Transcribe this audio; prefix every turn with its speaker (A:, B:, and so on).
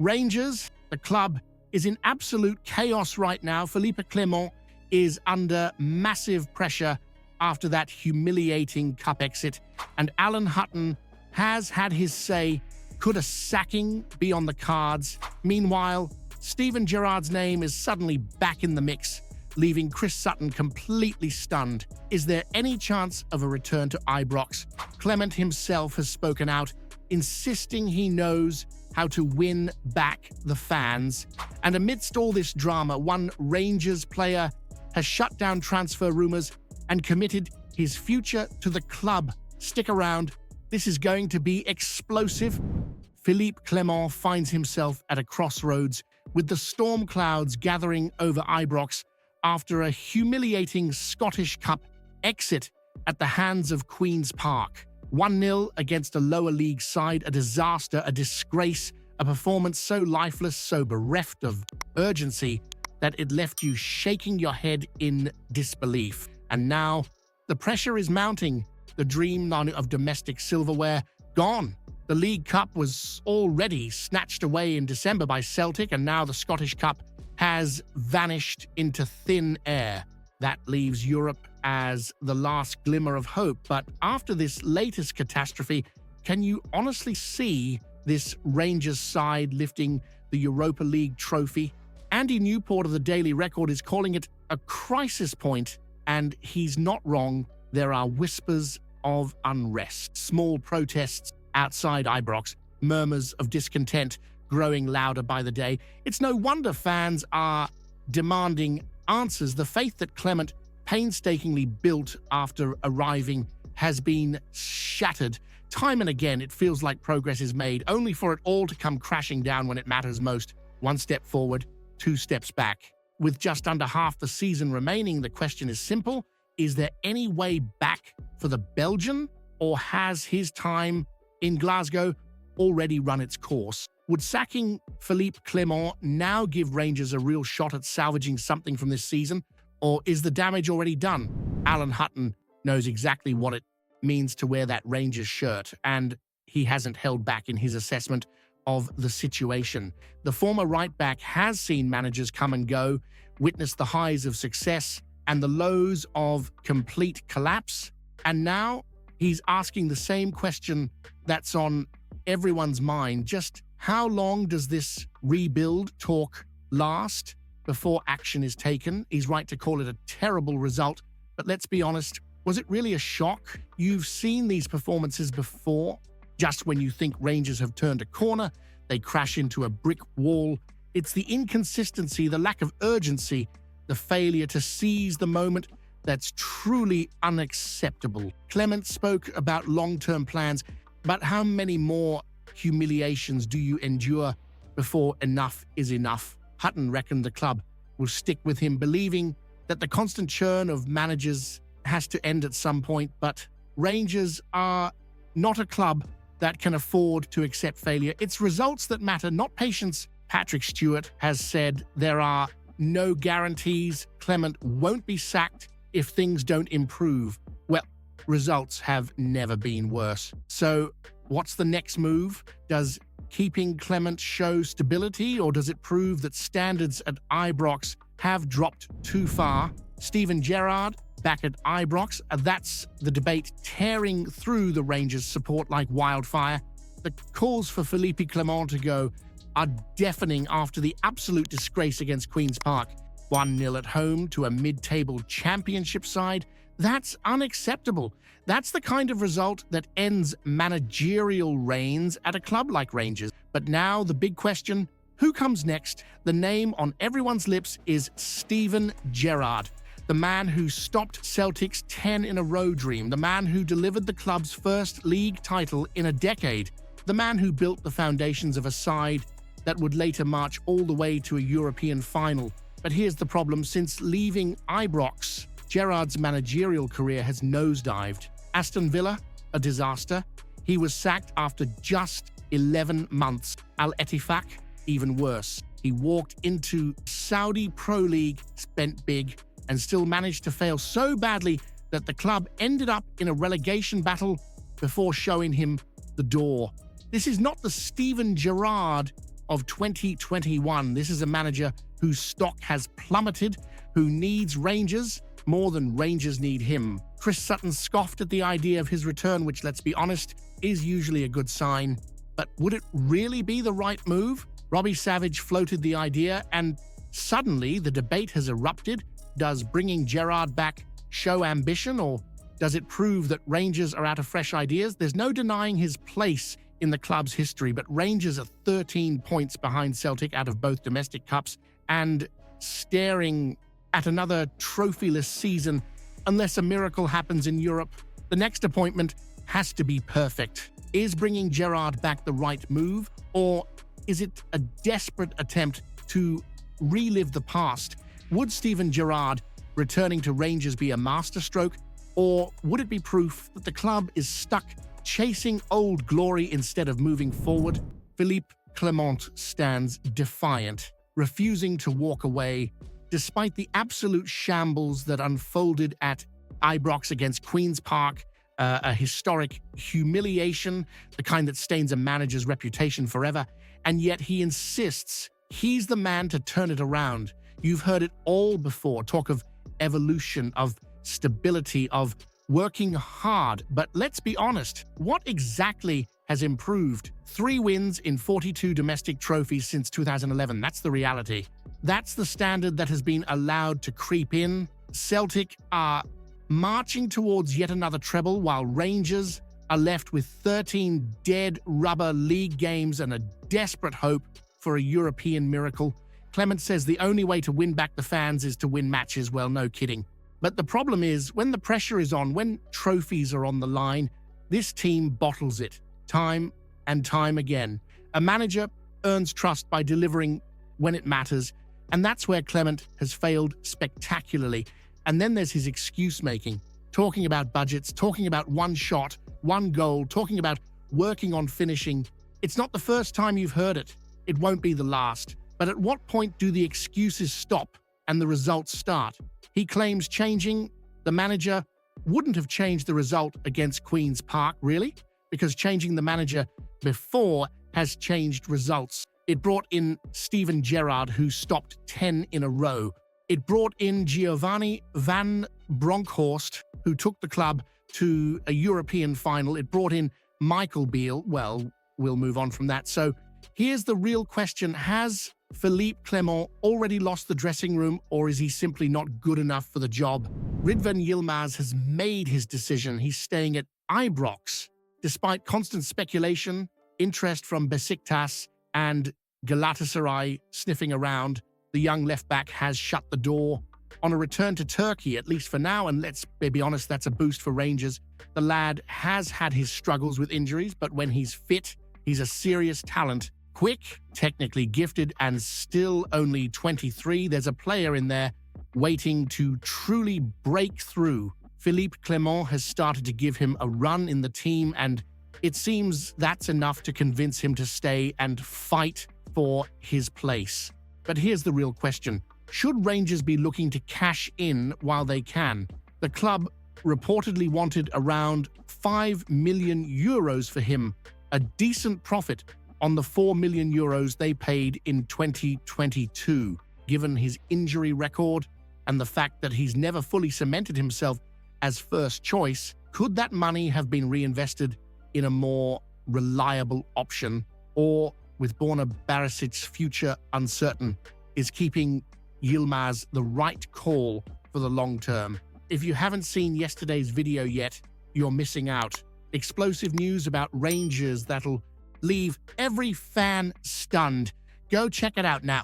A: Rangers, the club, is in absolute chaos right now. Philippe Clement is under massive pressure after that humiliating cup exit, and Alan Hutton has had his say. Could a sacking be on the cards? Meanwhile, Steven Gerrard's name is suddenly back in the mix, leaving Chris Sutton completely stunned. Is there any chance of a return to Ibrox? Clement himself has spoken out, insisting he knows how to win back the fans. And amidst all this drama, one Rangers player has shut down transfer rumors and committed his future to the club. Stick around. This is going to be explosive. Philippe Clement finds himself at a crossroads with the storm clouds gathering over Ibrox after a humiliating Scottish Cup exit at the hands of Queen's Park. 1-0 against a lower league side, a disaster, a disgrace, a performance so lifeless, so bereft of urgency that it left you shaking your head in disbelief. And now, the pressure is mounting. The dream of domestic silverware, gone. The League Cup was already snatched away in December by Celtic, and now the Scottish Cup has vanished into thin air. That leaves Europe as the last glimmer of hope. But after this latest catastrophe, can you honestly see this Rangers side lifting the Europa League trophy? Andy Newport of the Daily Record is calling it a crisis point, and he's not wrong. There are whispers of unrest, small protests outside Ibrox, murmurs of discontent growing louder by the day. It's no wonder fans are demanding answers. The faith that Clement painstakingly built after arriving has been shattered. Time and again, it feels like progress is made, only for it all to come crashing down when it matters most. One step forward, two steps back. With just under half the season remaining, the question is simple. Is there any way back for the Belgian, or has his time in Glasgow already run its course? Would sacking Philippe Clement now give Rangers a real shot at salvaging something from this season, or is the damage already done? Alan Hutton knows exactly what it means to wear that Rangers shirt, and he hasn't held back in his assessment of the situation. The former right-back has seen managers come and go, witnessed the highs of success and the lows of complete collapse, and now he's asking the same question that's on everyone's mind. Just how long does this rebuild talk last before action is taken? He's right to call it a terrible result, but let's be honest, was it really a shock? You've seen these performances before. Just when you think Rangers have turned a corner, they crash into a brick wall. It's the inconsistency, the lack of urgency, the failure to seize the moment that's truly unacceptable. Clement spoke about long-term plans, but how many more humiliations do you endure before enough is enough? Hutton reckoned the club will stick with him, believing that the constant churn of managers has to end at some point, but Rangers are not a club that can afford to accept failure. It's results that matter, not patience. Patrick Stewart has said there are no guarantees. Clement won't be sacked if things don't improve. Well, results have never been worse. So what's the next move? Does keeping Clement show stability, or does it prove that standards at Ibrox have dropped too far? Steven Gerrard back at Ibrox, that's the debate tearing through the Rangers' support like wildfire. The calls for Philippe Clement to go are deafening after the absolute disgrace against Queen's Park. 1-0 at home to a mid-table championship side. That's unacceptable. That's the kind of result that ends managerial reigns at a club like Rangers. But now the big question, who comes next? The name on everyone's lips is Steven Gerrard, the man who stopped Celtic's 10-in-a-row dream, the man who delivered the club's first league title in a decade, the man who built the foundations of a side that would later march all the way to a European final. But here's the problem. Since leaving Ibrox, Gerrard's managerial career has nosedived. Aston Villa, a disaster. He was sacked after just 11 months. Al Ettifaq, even worse. He walked into Saudi Pro League, spent big, and still managed to fail so badly that the club ended up in a relegation battle before showing him the door. This is not the Steven Gerrard of 2021. This is a manager whose stock has plummeted, who needs Rangers more than Rangers need him. Chris Sutton scoffed at the idea of his return, which, let's be honest, is usually a good sign. But would it really be the right move? Robbie Savage floated the idea, and suddenly the debate has erupted. Does bringing Gerrard back show ambition, or does it prove that Rangers are out of fresh ideas? There's no denying his place in the club's history, but Rangers are 13 points behind Celtic out of both domestic cups and staring at another trophyless season unless a miracle happens in Europe. The next appointment has to be perfect. Is bringing Gerrard back the right move, or is it a desperate attempt to relive the past? Would Steven Gerrard returning to Rangers be a masterstroke, or would it be proof that the club is stuck chasing old glory instead of moving forward? Philippe Clement stands defiant, refusing to walk away despite the absolute shambles that unfolded at Ibrox against Queen's Park, a historic humiliation, the kind that stains a manager's reputation forever, and yet he insists he's the man to turn it around. You've heard it all before, talk of evolution, of stability, of working hard. But let's be honest, what exactly has improved? 3 wins in 42 domestic trophies since 2011. That's the reality. That's the standard that has been allowed to creep in. Celtic are marching towards yet another treble, while Rangers are left with 13 dead rubber league games and a desperate hope for a European miracle. Clement says the only way to win back the fans is to win matches. Well, no kidding. But the problem is, when the pressure is on, when trophies are on the line, this team bottles it time and time again. A manager earns trust by delivering when it matters, and that's where Clement has failed spectacularly. And then there's his excuse-making, talking about budgets, talking about one shot, one goal, talking about working on finishing. It's not the first time you've heard it. It won't be the last. But at what point do the excuses stop and the results start? He claims changing the manager wouldn't have changed the result against Queen's Park, really? Because changing the manager before has changed results. It brought in Steven Gerrard, who stopped 10 in a row. It brought in Giovanni van Bronckhorst, who took the club to a European final. It brought in Michael Beale. Well, we'll move on from that. So here's the real question. Has Philippe Clement already lost the dressing room, or is he simply not good enough for the job? Ridvan Yilmaz has made his decision. He's staying at Ibrox. Despite constant speculation, interest from Besiktas and Galatasaray sniffing around, the young left-back has shut the door on a return to Turkey, at least for now, and let's be honest, that's a boost for Rangers. The lad has had his struggles with injuries, but when he's fit, he's a serious talent. Quick, technically gifted, and still only 23. There's a player in there waiting to truly break through. Philippe Clement has started to give him a run in the team, and it seems that's enough to convince him to stay and fight for his place. But here's the real question. Should Rangers be looking to cash in while they can? The club reportedly wanted around 5 million euros for him, a decent profit on the 4 million euros they paid in 2022. Given his injury record and the fact that he's never fully cemented himself as first choice, could that money have been reinvested in a more reliable option? Or, with Borna Barisic's future uncertain, is keeping Yilmaz the right call for the long term? If you haven't seen yesterday's video yet, you're missing out. Explosive news about Rangers that'll leave every fan stunned. Go check it out now.